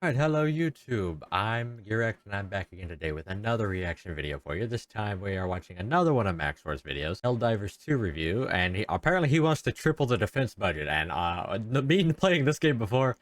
Alright, hello YouTube. I'm Gearwrecked and I'm back again today with another reaction video for you. This time we are watching another one of Max0r's videos, Helldivers 2 review, and apparently he wants to triple the defense budget, and me playing this game before,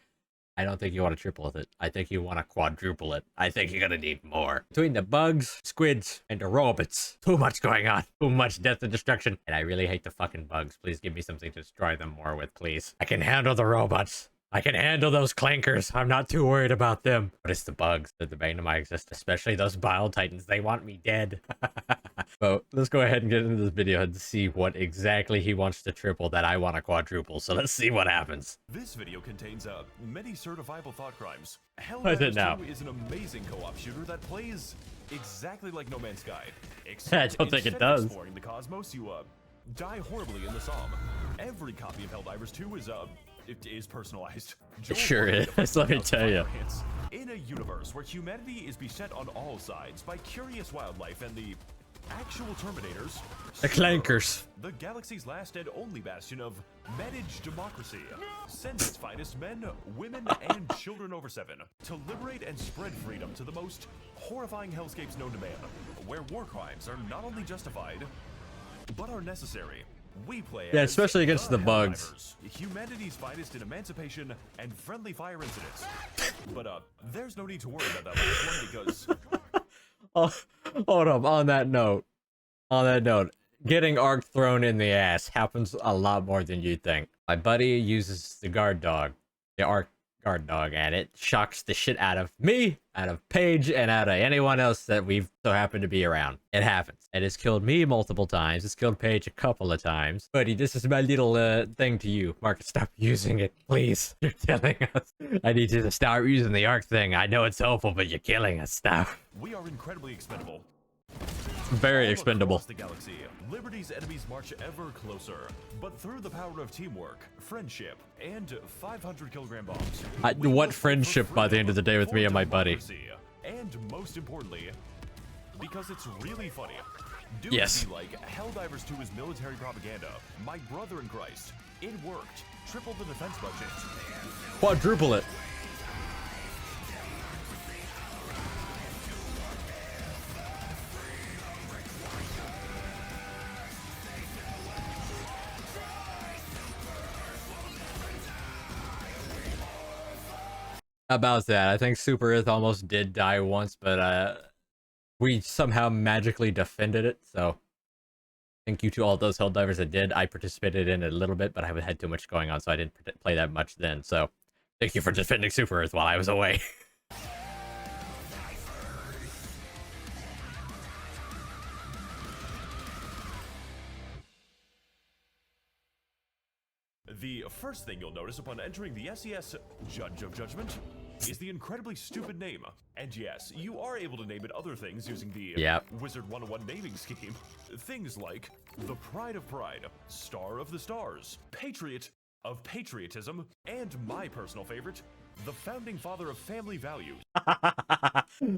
I don't think you want to triple it. I think you want to quadruple it. I think you're gonna need more. Between the bugs, squids, and the robots, too much going on. Too much death and destruction. And I really hate the fucking bugs. Please give me something to destroy them more with, please. I can handle the robots. I can handle those clankers. I'm not too worried about them. But it's the bugs that the bane of my existence, especially those bile titans. They want me dead. So let's go ahead and get into this video and see what exactly he wants to triple that I want to quadruple. So let's see what happens. This video contains many certifiable thought crimes. What is it Helldivers now? 2 is an amazing co-op shooter that plays exactly like No Man's Sky. I don't think it does. Exploring the cosmos, you die horribly in the Somme. Every copy of Helldivers 2 is personalized. Sure is. Let me tell you. In a universe where humanity is beset on all sides by curious wildlife and the actual Terminators, The clankers. the galaxy's last and only bastion of managed democracy, sends its finest men, women, and children over 7 to liberate and spread freedom to the most horrifying hellscapes known to man, where war crimes are not only justified, but are necessary. We play as especially against the bugs. Helldivers, humanity's finest in emancipation and friendly fire incidents. But there's no need to worry about that last one because Oh, hold up. On that note, getting arc thrown in the ass happens a lot more than you think. My buddy uses the guard dog, the arc guard dog, and it shocks the shit out of me, out of Paige, and out of anyone else that we've so happened to be around. It happens. It has killed me multiple times. It's killed Paige a couple of times. Buddy, this is my little thing to you. Marcus, stop using it, please. You're killing us. I need you to start using the arc thing. I know it's helpful, but you're killing us. Stop. we are incredibly expendable. Very All expendable. across the galaxy, Liberty's enemies march ever closer. But through the power of teamwork, friendship, and 500-kilogram bombs, we What will friendship fight for by the end of the day with freedom, me for and my buddy. democracy, and most importantly, because it's really funny. Do Yes. be like Helldivers 2 is military propaganda. My brother in Christ. It worked. Triple the defense budget. Quadruple it. About that, I think Super Earth almost did die once, but we somehow magically defended it, so thank you to all those Helldivers that did. I participated in it a little bit, but I had too much going on, so I didn't play that much then, so thank you for defending Super Earth while I was away. The first thing you'll notice upon entering the SES Judge of Judgment is the incredibly stupid name. And yes, you are able to name it other things using the Wizard 101 naming scheme. Things like the Pride of Pride, Star of the Stars, Patriot of Patriotism, and my personal favorite, the Founding Father of Family Values.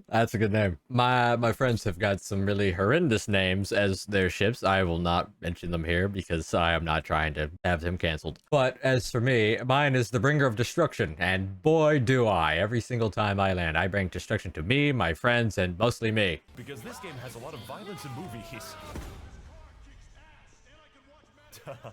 That's a good name. My friends have got some really horrendous names as their ships. I will not mention them here because I am not trying to have them canceled. But as for me, mine is the Bringer of Destruction, and boy do I. Every single time I land, I bring destruction to me, my friends, and mostly me. Because this game has a lot of violence in movies.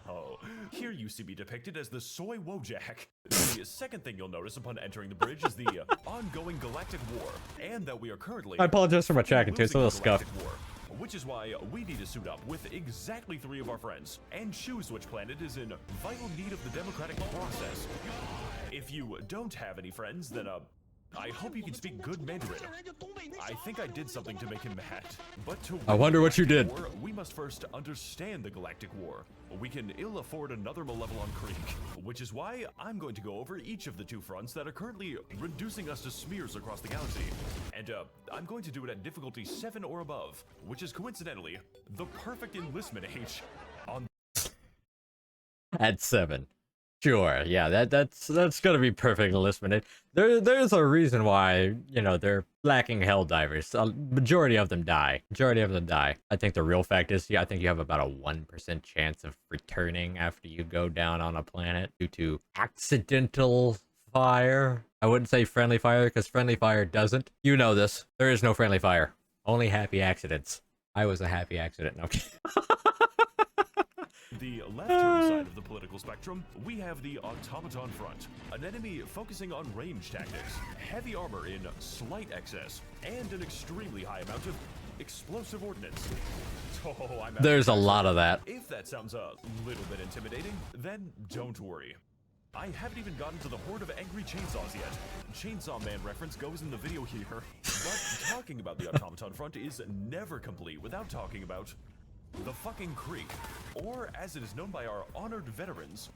Oh, here you see me depicted as the Soy Wojak. The second thing you'll notice upon entering the bridge is the ongoing galactic war, and that we are currently... I apologize for my jacket too, it's a little losing the scuffed. galactic war, which is why we need to suit up with exactly 3 of our friends, and choose which planet is in vital need of the democratic process. If you don't have any friends, then I hope you can speak good Mandarin. I think I did something to make him mad. But to I wonder what you did. war, we must first understand the Galactic War. We can ill afford another Malevolon Creek, which is why I'm going to go over each of the 2 fronts that are currently reducing us to smears across the galaxy. And I'm going to do it at difficulty 7 or above, which is coincidentally the perfect enlistment age. At 7. Sure, yeah, that's gonna be perfect enlistment. There's a reason why, you know, they're lacking Helldivers. A majority of them die. I think the real fact is, yeah, I think you have about a 1% chance of returning after you go down on a planet due to accidental fire. I wouldn't say friendly fire because friendly fire doesn't. You know this. There is no friendly fire. Only happy accidents. I was a happy accident. No, I'm kidding. The left-turn side of the political spectrum, we have the Automaton Front, an enemy focusing on range tactics, heavy armor in slight excess, and an extremely high amount of explosive ordnance. Oh, There's a lot of that. If that sounds a little bit intimidating, then don't worry. I haven't even gotten to the horde of angry chainsaws yet. Chainsaw Man reference goes in the video here. But talking about the Automaton Front is never complete without talking about the fucking Creek, or as it is known by our honored veterans,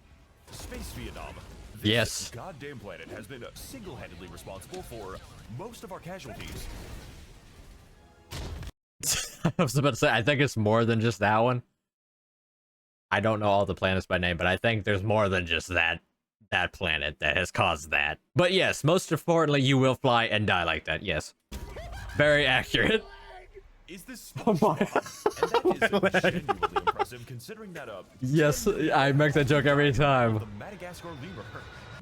Space Vietnam. This yes. goddamn planet has been single-handedly responsible for most of our casualties. I was about to say, I think it's more than just that one. I don't know all the planets by name, but I think there's more than just that planet that has caused that. But yes, most importantly, you will fly and die like that. Yes. Very accurate. Is this oh my. And that is genuinely impressive considering that yes, I make that joke every time. The Madagascar lemur.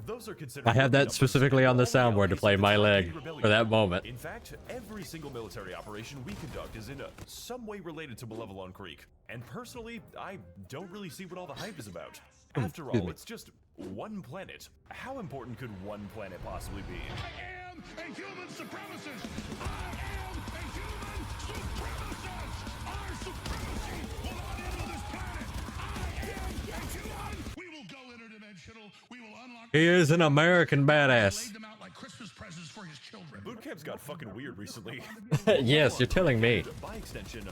Those are considered I have that specifically on the soundboard to play my leg for that moment. In fact, every single military operation we conduct is in some way related to Malevelon Creek. And personally, I don't really see what all the hype is about. After all, it's just one planet. How important could one planet possibly be? I am a human supremacist! I am a human supremacist! Our supremacy will not end on this planet! I am a human! We will go interdimensional. We will unlock... He is an American badass. Laid them out like Christmas presents for his children. Boot camp's got fucking weird recently. Yes, you're telling me. By extension,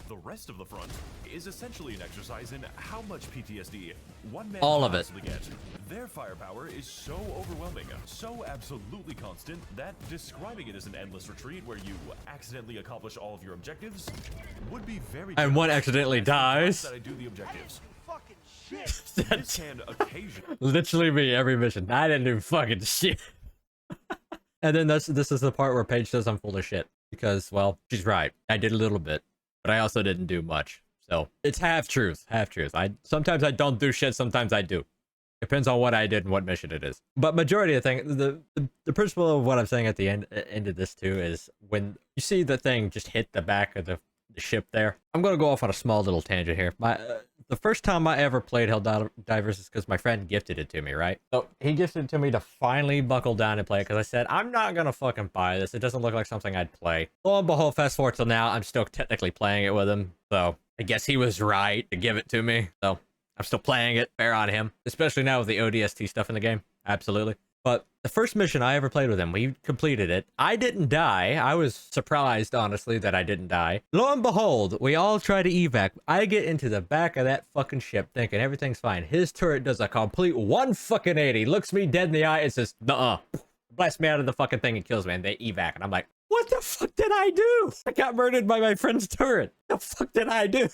the rest of the front is essentially an exercise in how much PTSD one man all can of it. possibly get. Their firepower is so overwhelming, so absolutely constant, that describing it as an endless retreat where you accidentally accomplish all of your objectives would be very and one accidentally dies. that I do the objectives. This can occasionally literally me every mission. I didn't do fucking shit. And then this is the part where Paige says I'm full of shit because, well, she's right. I did a little bit, but I also didn't do much. So it's half truth, half truth. Sometimes I don't do shit, sometimes I do. Depends on what I did and what mission it is. But majority of the thing, the principle of what I'm saying at the end of this too is when you see the thing just hit the back of the ship there. I'm gonna go off on a small little tangent here. The first time I ever played Helldivers is because my friend gifted it to me, right? So he gifted it to me to finally buckle down and play it because I said, I'm not gonna fucking buy this. It doesn't look like something I'd play. Lo and behold, fast forward till now, I'm still technically playing it with him. So I guess he was right to give it to me. So I'm still playing it. Fair on him. Especially now with the ODST stuff in the game. Absolutely. But the first mission I ever played with him, we completed it. I didn't die. I was surprised, honestly, that I didn't die. Lo and behold, we all try to evac. I get into the back of that fucking ship thinking everything's fine. His turret does a complete 180, looks me dead in the eye and says, nuh-uh. Blasts me out of the fucking thing and kills me, and they evac. And I'm like, what the fuck did I do? I got murdered by my friend's turret. What the fuck did I do?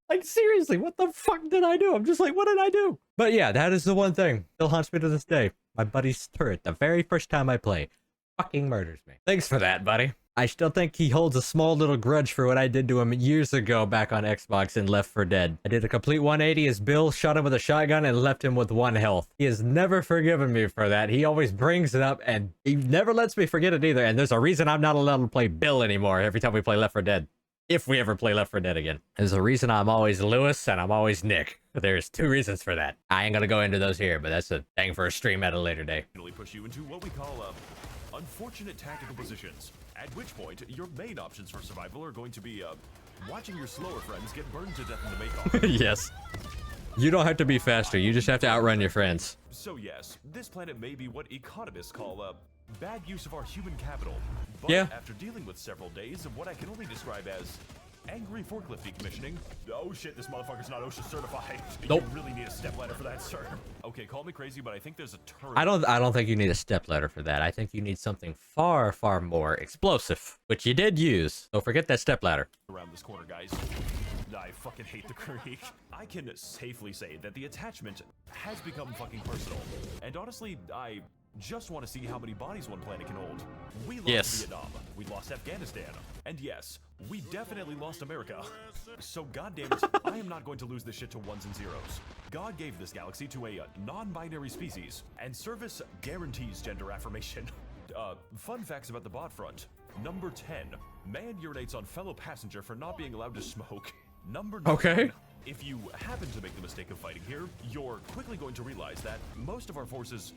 Like, seriously, what the fuck did I do? I'm just like, what did I do? But yeah, that is the one thing. Still haunts me to this day. My buddy's turret, the very first time I play, fucking murders me. Thanks for that, buddy. I still think he holds a small little grudge for what I did to him years ago back on Xbox in Left 4 Dead. I did a complete 180 as Bill shot him with a shotgun and left him with 1 health. He has never forgiven me for that. He always brings it up and he never lets me forget it either. And there's a reason I'm not allowed to play Bill anymore every time we play Left 4 Dead. If we ever play Left 4 Dead again. There's a reason I'm always Lewis and I'm always Nick. There's 2 reasons for that. I ain't gonna go into those here, but that's a thing for a stream at a later day. Push you into what we call unfortunate tactical positions. At which point, your main options for survival are going to be watching your slower friends get burned to death in the make-off. Yes. You don't have to be faster. You just have to outrun your friends. So yes, this planet may be what economists call bad use of our human capital. But yeah. After dealing with several days of what I can only describe as angry forklift decommissioning. Oh shit, this motherfucker's not OSHA certified. Nope. You really need a stepladder for that, sir. Okay, call me crazy, but I think there's a turret. I don't think you need a stepladder for that. I think you need something far, far more explosive, which you did use. So forget that stepladder. Around this corner, guys. I fucking hate the creek. I can safely say that the attachment has become fucking personal. And honestly, I just want to see how many bodies one planet can hold. We lost Vietnam, we lost Afghanistan, and yes, we definitely lost America. So goddamn it, I am not going to lose this shit to ones and zeros. God gave this galaxy to a non-binary species, and service guarantees gender affirmation. Fun facts about the bot front. Number 10, man urinates on fellow passenger for not being allowed to smoke. Number 9, okay. If you happen to make the mistake of fighting here, you're quickly going to realize that most of our forces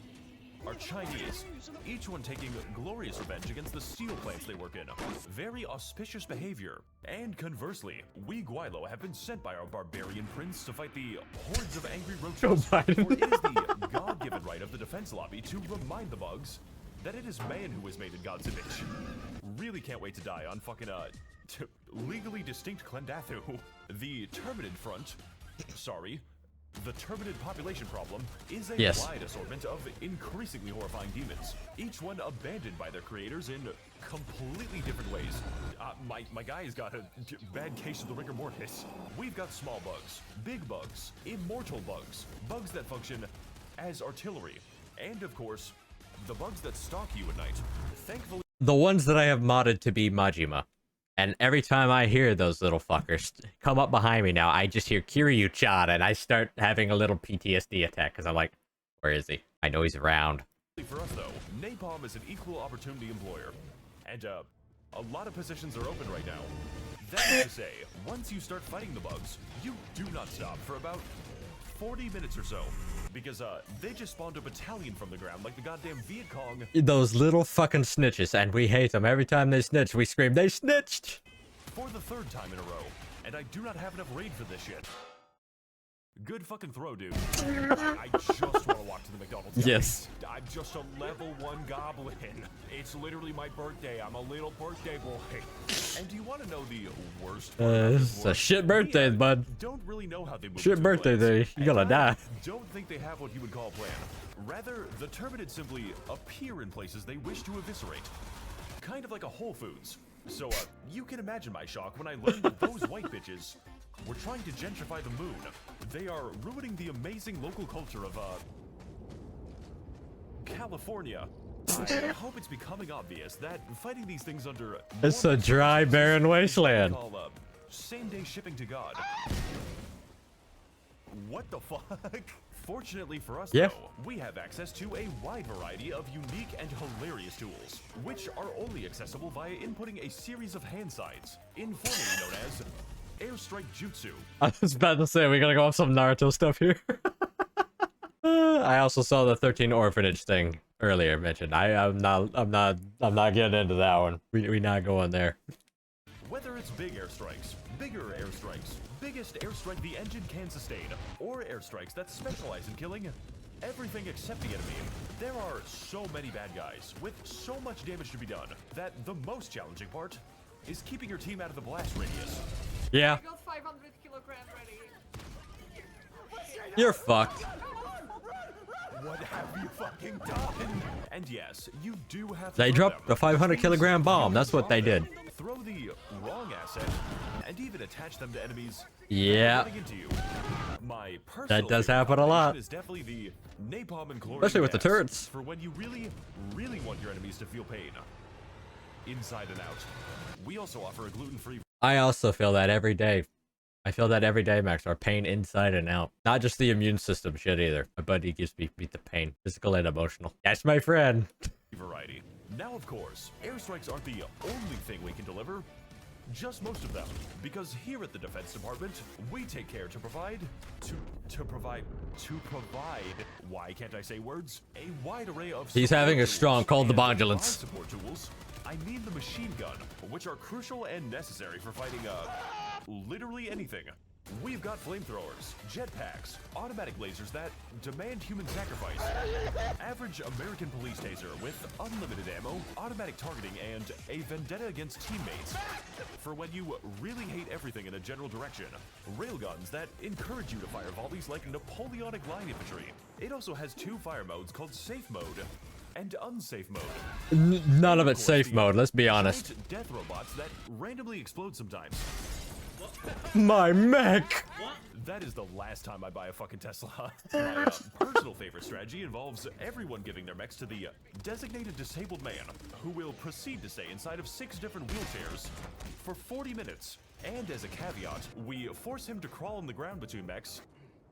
are Chinese, each one taking glorious revenge against the steel plants they work in. Very auspicious behavior. And conversely, we Guilo have been sent by our barbarian prince to fight the hordes of angry roaches. For it is the God-given right of the defense lobby to remind the bugs that it is man who is made in God's image. Really can't wait to die on fucking, legally distinct Clendathu. The Terminid front, the Terminid population problem is a wide assortment of increasingly horrifying demons, each one abandoned by their creators in completely different ways. My guy's got a bad case of the rigor mortis. We've got small bugs, big bugs, immortal bugs, bugs that function as artillery, and of course, the bugs that stalk you at night. Thankfully, the ones that I have modded to be Majima. And every time I hear those little fuckers come up behind me now, I just hear Kiryu-chan, and I start having a little PTSD attack, because I'm like, where is he? I know he's around. For us, though, Napalm is an equal opportunity employer. And, a lot of positions are open right now. That is to say, once you start fighting the bugs, you do not stop for about 40 minutes or so. Because, they just spawned a battalion from the ground like the goddamn Viet Cong. Those little fucking snitches, and we hate them. Every time they snitch, we scream, they snitched! For the 3rd time in a row, and I do not have enough raid for this shit. Good fucking throw, dude. I just want to walk to the McDonald's. Guys. Yes. I'm just a level 1 goblin. It's literally my birthday. I'm a little birthday boy. And do you want to know the worst part it's a shit birthday, bud. Don't really know how they move shit birthday day. You gonna die. Don't think they have what you would call a plan. Rather, the Terminid simply appear in places they wish to eviscerate. Kind of like a Whole Foods. So, you can imagine my shock when I learned that those white bitches were trying to gentrify the moon. They are ruining the amazing local culture of, California. I hope it's becoming obvious that fighting these things under... It's a dry, barren wasteland. Same-day shipping to God. What the fuck? Fortunately for us, though, we have access to a wide variety of unique and hilarious tools, which are only accessible via inputting a series of hand signs, informally known as airstrike jutsu. I was about to say, we gotta go off some Naruto stuff here. I also saw the 13 orphanage thing earlier mentioned. I'm not getting into that one. We not going there. Whether it's big airstrikes, bigger airstrikes, biggest airstrike the engine can sustain, or airstrikes that specialize in killing everything except the enemy, there are so many bad guys with so much damage to be done that the most challenging part is keeping your team out of the blast radius. Yeah. I got 500 kilogram ready. You're fucked. What have you fucking done? And yes, you do have to They dropped the 500 kilogram bomb. That's what they did. Throw the wrong asset and even attach them to enemies. Yeah. My that does happen a lot. Is definitely the napalm and especially with the turrets. For when you really want your enemies to feel pain. Inside and out. We also offer a gluten-free... I also feel that every day. I feel that every day, Max0r. Pain inside and out. Not just the immune system shit either. My buddy gives me the pain. Physical and emotional. That's my friend. Variety. Now, of course, airstrikes aren't the only thing we can deliver. Just most of them. Because here at the Defense Department, we take care to provide... Why can't I say words? A wide array of... He's having a strong cold bondulance. Support tools. I mean the machine gun, which are crucial and necessary for fighting, literally anything. We've got flamethrowers, jetpacks, automatic lasers that demand human sacrifice, average American police taser with unlimited ammo, automatic targeting, and a vendetta against teammates. For when you really hate everything in a general direction, railguns that encourage you to fire volleys like Napoleonic line infantry. It also has 2 fire modes called safe mode and unsafe mode. None of it's safe mode, let's be honest. Death robots that randomly explode sometimes. My mech! That is the last time I buy a fucking Tesla. My personal favorite strategy involves everyone giving their mechs to the designated disabled man, who will proceed to stay inside of 6 different wheelchairs for 40 minutes. And as a caveat, we force him to crawl on the ground between mechs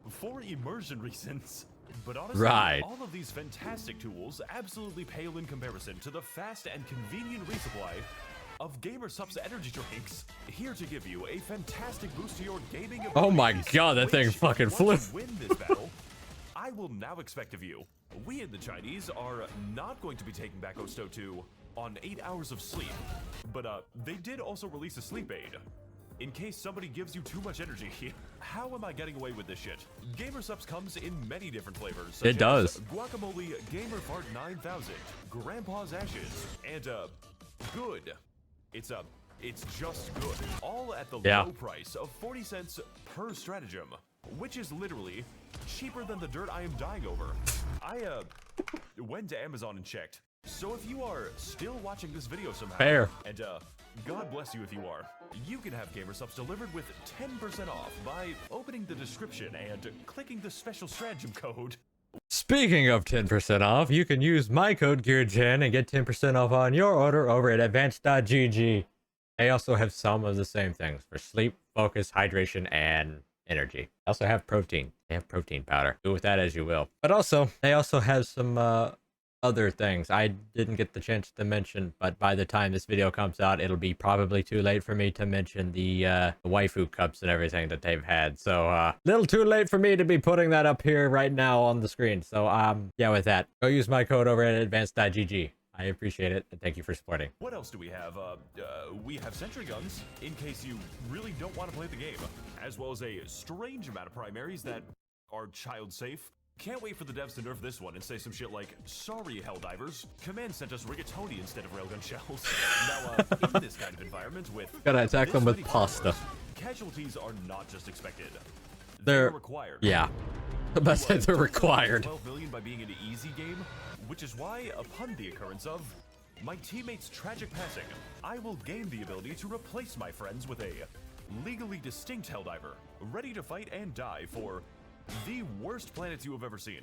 for immersion reasons. But honestly, Right. all of these fantastic tools absolutely pale in comparison to the fast and convenient resupply of GamerSup's energy drinks, here to give you a fantastic boost to your gaming abilities. Oh my god, that thing which, fucking if you want flew. to win this battle, I will now expect of you. We in the Chinese are not going to be taking back Osto 2 on 8 hours of sleep, but they did also release a sleep aid. In case somebody gives you too much energy, how am I getting away with this shit? GamerSupps comes in many different flavors. Such It does. as Guacamole, Gamer Fart 9000, Grandpa's Ashes, and good. It's just good. All at the low price of 40 cents per stratagem, which is literally cheaper than the dirt I am dying over. I went to Amazon and checked. So if you are still watching this video somehow, Fair. and God bless you if you are, you can have GamerSupps delivered with 10% off by opening the description and clicking the special stratagem code. Speaking of 10% off, you can use my code GearJen and get 10% off on your order over at advanced.gg. They also have some of the same things for sleep, focus, hydration, and energy. They also have protein. They have protein powder. Do with that as you will. But also, they also have some other things I didn't get the chance to mention, but by the time this video comes out, it'll be probably too late for me to mention the waifu cups and everything that they've had. So little too late for me to be putting that up here right now on the screen. So yeah, with that, go use my code over at advanced.gg. I appreciate it, and thank you for supporting. What else do we have? We have sentry guns, in case you really don't want to play the game, as well as a strange amount of primaries that are child safe. Can't wait for the devs to nerf this one and say some shit like, "Sorry, Helldivers, Command sent us rigatoni instead of railgun shells." Now, in this kind of environment with Gotta attack them with many pasta. powers, casualties are not just expected. They're required. Yeah. But they're required. 12 million by being an easy game, which is why, upon the occurrence of my teammate's tragic passing, I will gain the ability to replace my friends with a legally distinct Helldiver, ready to fight and die for the worst planets you have ever seen.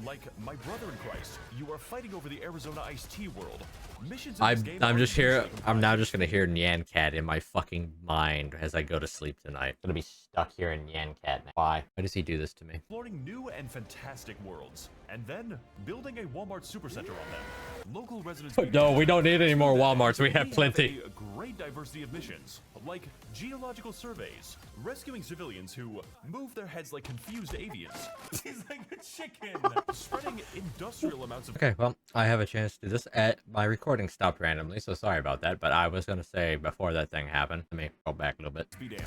Like my brother in Christ, you are fighting over the Arizona iced tea world. Missions in this game I'm are just here. usually I'm now just gonna hear Nyan Cat in my fucking mind as I go to sleep tonight. I'm gonna be stuck here in Nyan Cat. Why? Why does he do this to me? exploring new and fantastic worlds, and then building a Walmart supercenter on them. Local residents. No, we don't need any more Walmarts. We have plenty. A great diversity of missions, like geological surveys, rescuing civilians who move their heads like confused avians. He's like a chicken. Spreading industrial amounts of. Okay, well, I have a chance to do this. My recording stopped randomly, so sorry about that. But I was gonna say before that thing happened. Let me go back a little bit. Be damned.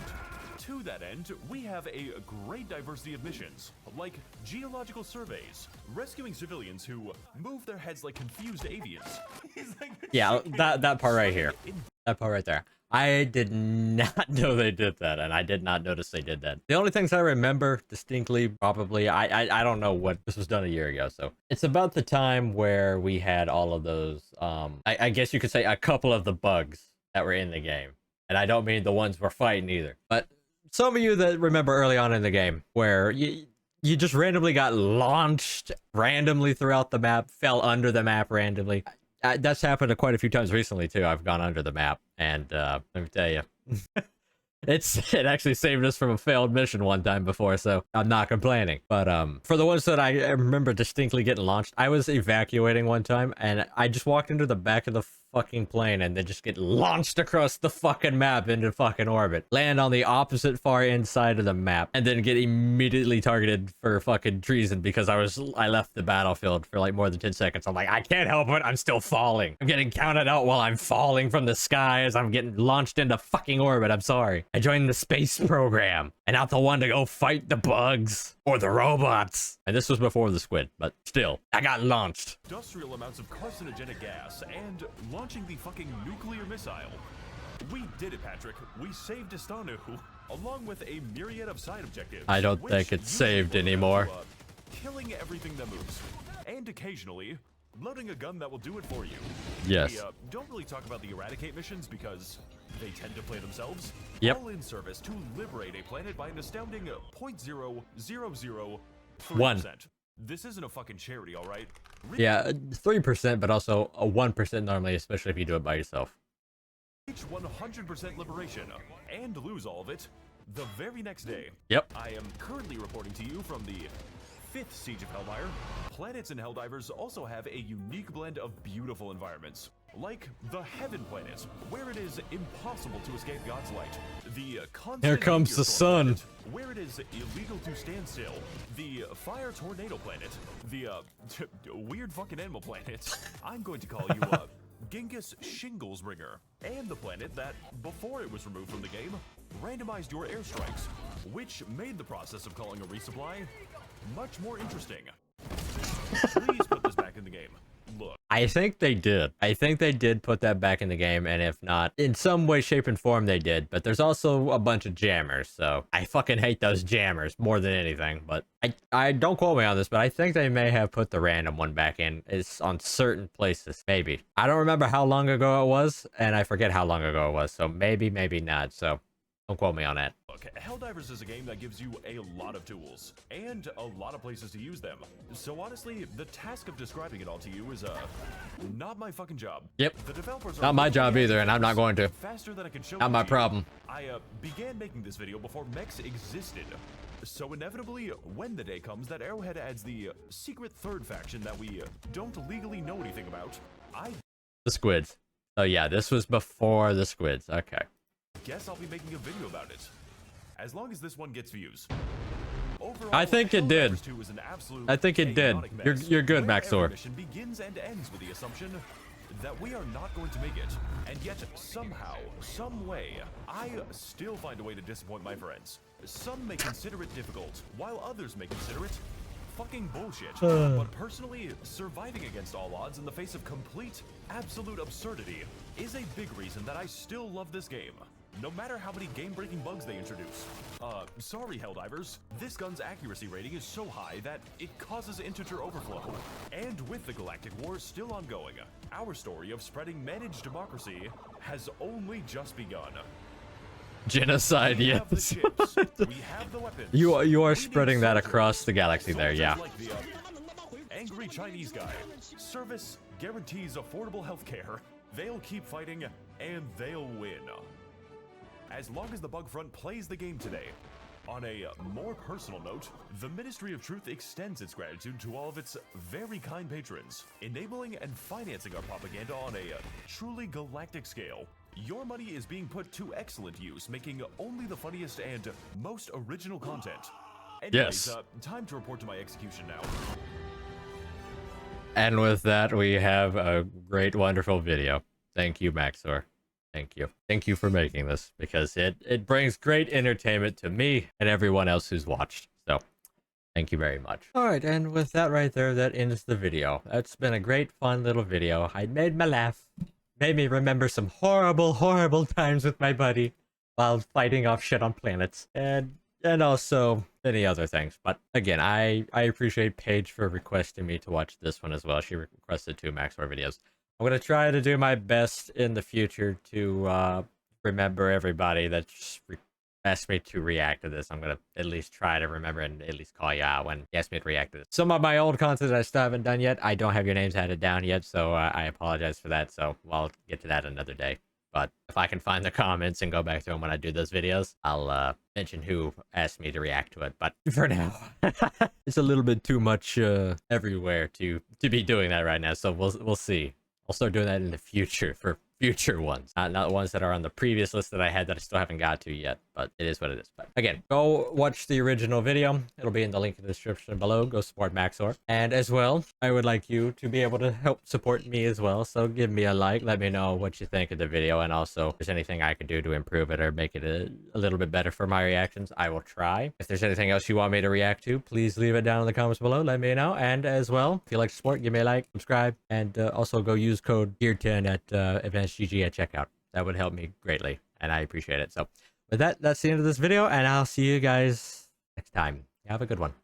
To that end, we have a great diversity of missions, like geological surveys, rescuing civilians who move their heads like confused avians. He's like a Yeah, chicken. that part right here. In That part right there. I did not know they did that, and I did not notice they did that. The only things I remember distinctly, probably, I don't know what, this was done a year ago, so. It's about the time where we had all of those, I guess you could say a couple of the bugs that were in the game. And I don't mean the ones we're fighting either. But some of you that remember early on in the game, where you just randomly got launched randomly throughout the map, fell under the map randomly. That's happened quite a few times recently too. I've gone under the map, and let me tell you, it actually saved us from a failed mission one time before, so I'm not complaining. But for the ones that I remember distinctly getting launched, I was evacuating one time, and I just walked into the back of the fucking plane and then just get launched across the fucking map into fucking orbit, land on the opposite far inside of the map, and then get immediately targeted for fucking treason because I left the battlefield for like more than 10 seconds. I'm like, I can't help it, I'm still falling. I'm getting counted out while I'm falling from the sky as I'm getting launched into fucking orbit. I'm sorry. I joined the space program and not the one to go fight the bugs or the robots. And this was before the squid, but still, I got launched. industrial amounts of carcinogenic gas and launching the fucking nuclear missile. We did it, Patrick. We saved Istanu, along with a myriad of side objectives. I don't which think it's usually saved boil down anymore. to, killing everything that moves, and occasionally loading a gun that will do it for you. Yes. We don't really talk about the eradicate missions because they tend to play themselves. Yep. All in service to liberate a planet by an astounding 0.0003%. One. This isn't a fucking charity, all right? Yeah, 3%, but also a 1% normally, especially if you do it by yourself. Reach 100% liberation and lose all of it. The very next day, Yep. I am currently reporting to you from the 5th Siege of Hellfire. Planets in Helldivers also have a unique blend of beautiful environments, like the Heaven planet, where it is impossible to escape God's light. The constant Here comes meteor the storm sun. planet, where it is illegal to stand still. The Fire Tornado planet, the weird fucking animal planet. I'm going to call you Genghis Shingles Ringer, and the planet that, before it was removed from the game, randomized your airstrikes, which made the process of calling a resupply much more interesting. Please put this back in the game. Look. I think they did. I think they did put that back in the game, and if not, in some way, shape, and form they did. But there's also a bunch of jammers, so I fucking hate those jammers more than anything. But I don't quote me on this, but I think they may have put the random one back in. It's on certain places, maybe. I don't remember how long ago it was, and I forget how long ago it was, so maybe not. So don't quote me on that. Look, Helldivers is a game that gives you a lot of tools, and a lot of places to use them. So honestly, the task of describing it all to you is, not my fucking job. Yep. The developers are Not my job either, and I'm not going to. faster than I can show Not it my to you. problem. I, began making this video before Mex existed. So inevitably, when the day comes that Arrowhead adds the secret third faction that we don't legally know anything about, I The squids. Oh yeah, this was before the squids. Okay. guess I'll be making a video about it. As long as this one gets views. Overall, I think it did. Helldivers 2 is an absolute I think it did. chaotic mess, You're good, where Max0r. every mission begins and ends with the assumption that we are not going to make it, and yet somehow, some way, I still find a way to disappoint my friends. Some may consider it difficult, while others may consider it fucking bullshit. But personally, surviving against all odds in the face of complete, absolute absurdity is a big reason that I still love this game. No matter how many game-breaking bugs they introduce. Sorry, Helldivers. This gun's accuracy rating is so high that it causes integer overflow. And with the Galactic War still ongoing, our story of spreading managed democracy has only just begun. Genocide, We have the yes. ships, we have the weapons. You are we need spreading that soldiers. across the galaxy there, Soldiers yeah. like the, angry Chinese guy. Service guarantees affordable healthcare. They'll keep fighting, and they'll win. As long as the bug front plays the game today. On a more personal note, the Ministry of Truth extends its gratitude to all of its very kind patrons, enabling and financing our propaganda on a truly galactic scale. Your money is being put to excellent use, making only the funniest and most original content. Anyways, Yes. Time to report to my execution now. And with that, we have a great, wonderful video. Thank you, Max0r. Thank you. Thank you for making this, because it brings great entertainment to me and everyone else who's watched. So, thank you very much. Alright, and with that right there, that ends the video. That's been a great, fun little video. I made me laugh. Made me remember some horrible, horrible times with my buddy while fighting off shit on planets. And also many other things. But again, I appreciate Paige for requesting me to watch this one as well. She requested 2 Max0r videos. I'm going to try to do my best in the future to remember everybody that just asked me to react to this. I'm going to at least try to remember and at least call you out when you ask me to react to this. Some of my old content I still haven't done yet. I don't have your names added down yet, so I apologize for that. So I'll get to that another day. But if I can find the comments and go back to them when I do those videos, I'll mention who asked me to react to it. But for now, it's a little bit too much everywhere to be doing that right now. So we'll see. I'll start doing that in the future for future ones, not ones that are on the previous list that I had that I still haven't got to yet, but it is what it is. But again, go watch the original video. It'll be in the link in the description below. Go support Max0r. And as well, I would like you to be able to help support me as well. So give me a like, let me know what you think of the video, and also if there's anything I can do to improve it or make it a little bit better for my reactions, I will try. If there's anything else you want me to react to, please leave it down in the comments below. Let me know. And as well, if you like to support, give me a like, subscribe, and also go use code GEAR10 at Advanced GG at checkout. That would help me greatly, and I appreciate it. So with that, that's the end of this video, and I'll see you guys next time. Have a good one.